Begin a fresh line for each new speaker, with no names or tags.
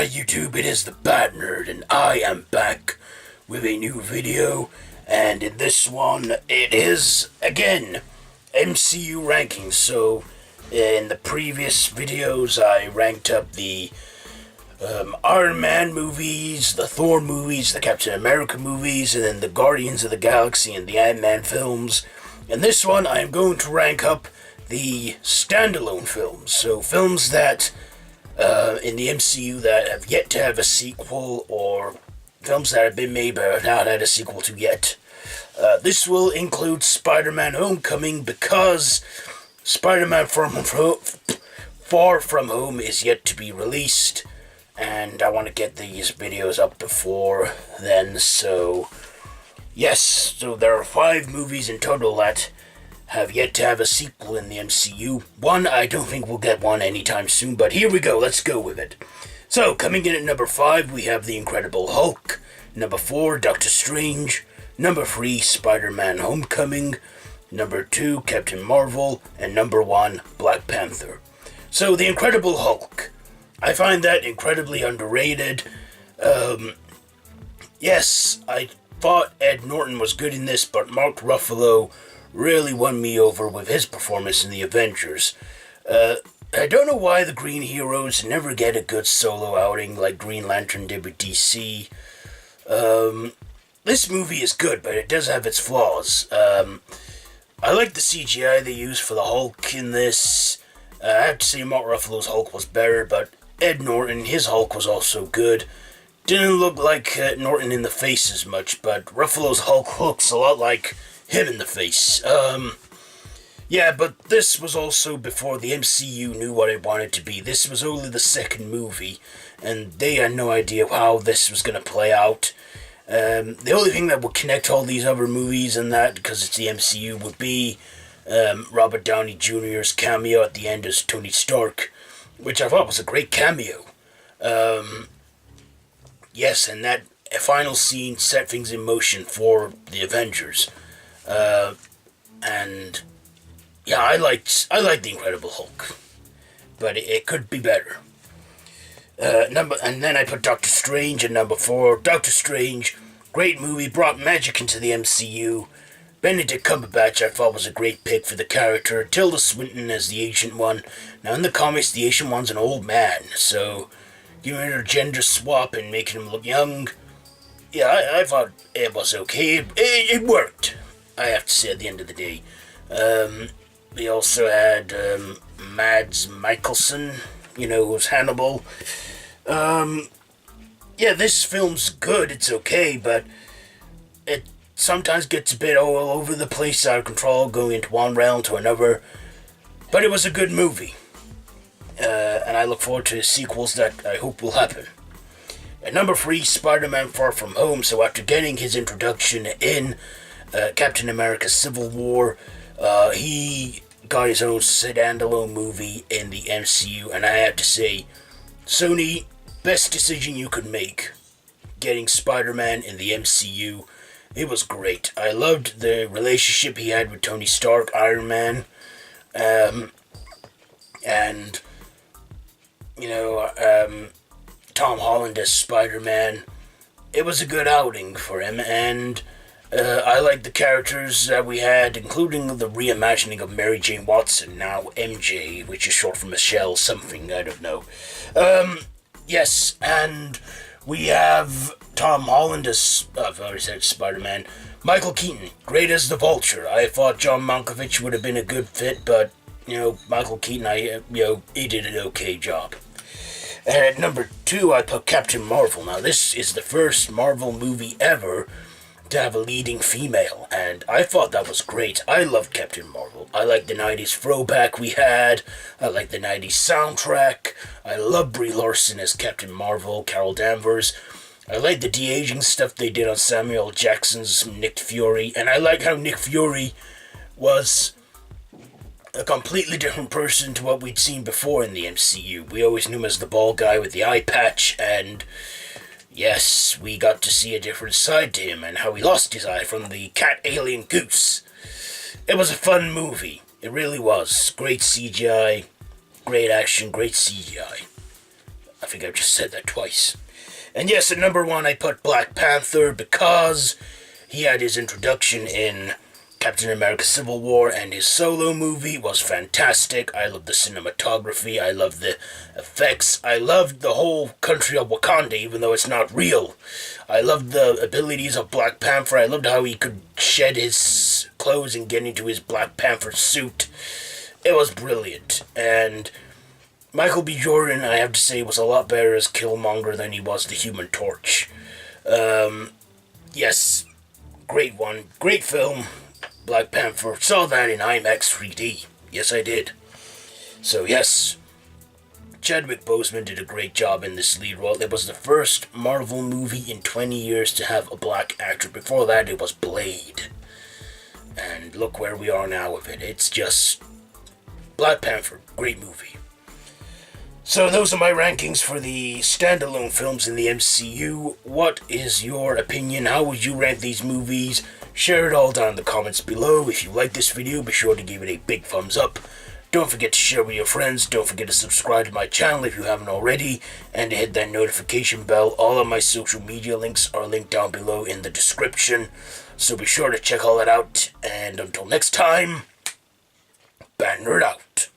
Hi YouTube, it is the Bad Nerd, and I am back with a new video, and in this one, it is, again, MCU rankings. So, in the previous videos, I ranked up the Iron Man movies, the Thor movies, the Captain America movies, and then the Guardians of the Galaxy and the Ant-Man films. In this one, I am going to rank up the standalone films, so films that in the MCU that have yet to have a sequel, or films that have been made but have not had a sequel to yet. This will include Spider-Man Homecoming, because Spider-Man Far From Home is yet to be released, and I want to get these videos up before then. So yes, so there are 5 movies in total that have yet to have a sequel in the MCU. One, I don't think we'll get one anytime soon, but here we go, let's go with it. So, coming in at number 5, we have The Incredible Hulk. Number 4, Doctor Strange. Number 3, Spider-Man Homecoming. Number 2, Captain Marvel. And number 1, Black Panther. So, The Incredible Hulk. I find that incredibly underrated. Yes, I thought Ed Norton was good in this, but Mark Ruffalo really won me over with his performance in the Avengers. I don't know why the Green Heroes never get a good solo outing like Green Lantern did with DC. This movie is good, but it does have its flaws. I like the CGI they used for the Hulk in this. I have to say Mark Ruffalo's Hulk was better, but Ed Norton, his Hulk was also good. Didn't look like Norton in the face as much, but Ruffalo's Hulk looks a lot like him in the face. Yeah, but this was also before the MCU knew what it wanted to be. This was only the second movie, and they had no idea how this was going to play out. The only thing that would connect all these other movies and that, because it's the MCU, would be Robert Downey Jr.'s cameo at the end as Tony Stark, which I thought was a great cameo. Yes, and that final scene set things in motion for the Avengers. And yeah, I liked The Incredible Hulk, but it could be better. And then I put Doctor Strange at number 4. Doctor Strange, great movie, brought magic into the MCU. Benedict Cumberbatch I thought was a great pick for the character. Tilda Swinton as the Ancient One. Now in the comics, the Ancient One's an old man, so giving her a gender swap and making him look young, yeah, I thought it was okay. It worked, I have to say, at the end of the day. We also had Mads Mikkelsen, who was Hannibal. Yeah, this film's good, it's okay, but it sometimes gets a bit all over the place, out of control, going into one realm to another. But it was a good movie. And I look forward to sequels that I hope will happen. At number 3, Spider-Man Far From Home. So after getting his introduction in Captain America Civil War, he got his own standalone movie in the MCU, and I have to say, Sony, best decision you could make, getting Spider-Man in the MCU. It was great. I loved the relationship he had with Tony Stark, Iron Man, and Tom Holland as Spider-Man. It was a good outing for him, and I like the characters that we had, including the reimagining of Mary Jane Watson, now MJ, which is short for Michelle something, I don't know. Yes, and we have Tom Holland as, I've already said Spider-Man. Michael Keaton, great as the Vulture. I thought John Malkovich would have been a good fit, but, Michael Keaton, he did an okay job. And at number 2, I put Captain Marvel. Now, this is the first Marvel movie ever to have a leading female, and I thought that was great. I loved Captain Marvel. I like the 90s throwback we had. I like the 90s soundtrack. I love Brie Larson as Captain Marvel, Carol Danvers. I like the de-aging stuff they did on Samuel Jackson's Nick Fury, and I like how Nick Fury was a completely different person to what we'd seen before in the MCU. We always knew him as the bald guy with the eye patch, and yes, we got to see a different side to him and how he lost his eye from the cat alien goose. It was a fun movie. It really was. Great CGI, great action, great CGI. I think I've just said that twice. And yes, at number 1 I put Black Panther because he had his introduction in Captain America Civil War, and his solo movie was fantastic. I love the cinematography, I love the effects, I loved the whole country of Wakanda, even though it's not real. I loved the abilities of Black Panther, I loved how he could shed his clothes and get into his Black Panther suit. It was brilliant, and Michael B. Jordan, I have to say, was a lot better as Killmonger than he was the Human Torch. Yes, great one, great film. Black Panther. Saw that in IMAX 3D. Yes, I did. So, yes. Chadwick Boseman did a great job in this lead role. It was the first Marvel movie in 20 years to have a black actor. Before that, it was Blade. And look where we are now with it. It's just... Black Panther. Great movie. So, those are my rankings for the standalone films in the MCU. What is your opinion? How would you rank these movies? Share it all down in the comments below. If you like this video, be sure to give it a big thumbs up. Don't forget to share with your friends. Don't forget to subscribe to my channel if you haven't already. And to hit that notification bell. All of my social media links are linked down below in the description. So be sure to check all that out. And until next time, Bad Nerd out.